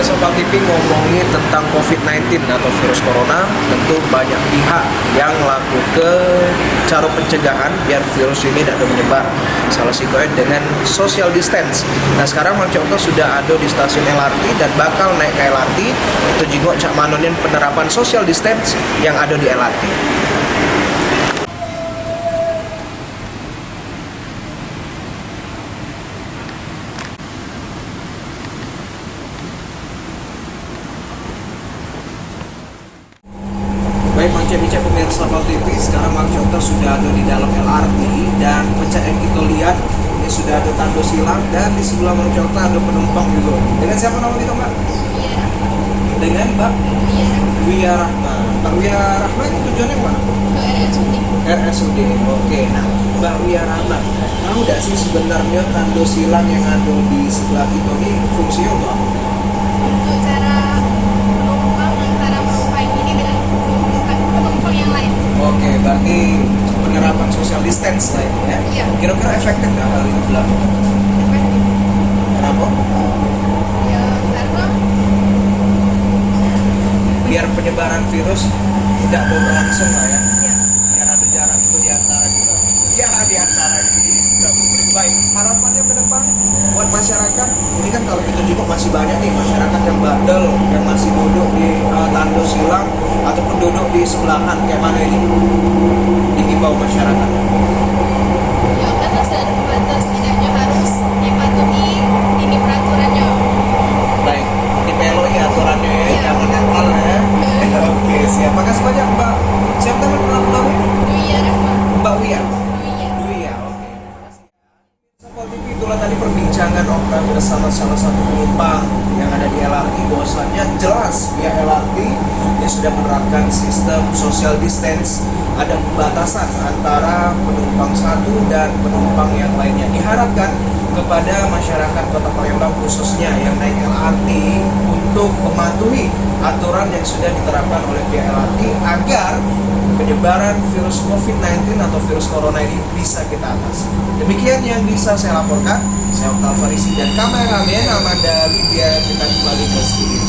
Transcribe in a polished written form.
Sobat TV ngomongin tentang COVID-19 atau virus corona, tentu banyak pihak yang melakukan cara pencegahan biar virus ini tidak menyebar. Salah satunya dengan social distance. Nah sekarang Mang Contoh sudah ada di stasiun LRT dan bakal naik ke LRT. Itu juga cak manonin penerapan social distance yang ada di LRT. Baik, Mang-Cek pemirsa Pal TV, sekarang Mang Contoh sudah ada di dalam LRT dan macam yang kita lihat ini sudah ada tanda silang dan di sebelah Mang Contoh ada penumpang juga. Dengan siapa nama kita, Mbak? Dengan Mbak Wia Rahma. Mbak Wia Rahma ini tujuannya mana? RSUD. Oke, nah Mbak Wia Rahma, tahu tidak sih sebenarnya tanda silang yang ada di sebelah kita ini fungsinya untuk apa? Untuk cara penumpang antara penumpang ini dengan penumpang yang lain. Oke, berarti penerapan social distance lah ini ya. Iya. Kira-kira efektif nggak hal ini dilakukan? Efektif. Kenapa? Ya karena Biar penyebaran virus tidak berlangsung lah ya. ya Biar ada jarak itu di antara kita. Ya, di antara kita. Baik, harapannya ke depan buat masyarakat. Ini kan kalau kita juga masih banyak nih masyarakat yang bandel, yang masih duduk di tanda silang ataupun duduk di sebelahan kayak mana ini. Dihimbau masyarakat. ya karena sudah ada pembatas, tidaknya harus dipatuhi ini peraturannya. Baik, dipeloi aturannya ya, Iya. jangan nakal ya. Oke, siap. Makasih banyak Mbak. Siapa namanya? Iya Rahma. Mbak Wia. Iya. Dwi ya, oke. Sapol TV, itulah tadi perbincangan Okta bersama salah satu penumpang yang ada di LRT. Bahwasannya jelas via LRT dia sudah menerapkan sistem social distance. Ada pembatasan antara penumpang satu dan penumpang yang lainnya. Diharapkan kepada masyarakat Kota Palembang khususnya yang naik LRT untuk mematuhi aturan yang sudah diterapkan oleh pihak LRT agar penyebaran virus COVID-19 atau virus corona ini bisa kita atasi. Demikian yang bisa saya laporkan. Saya Okta Farisi dan kameramen Amanda Lydia, kita kembali ke studio.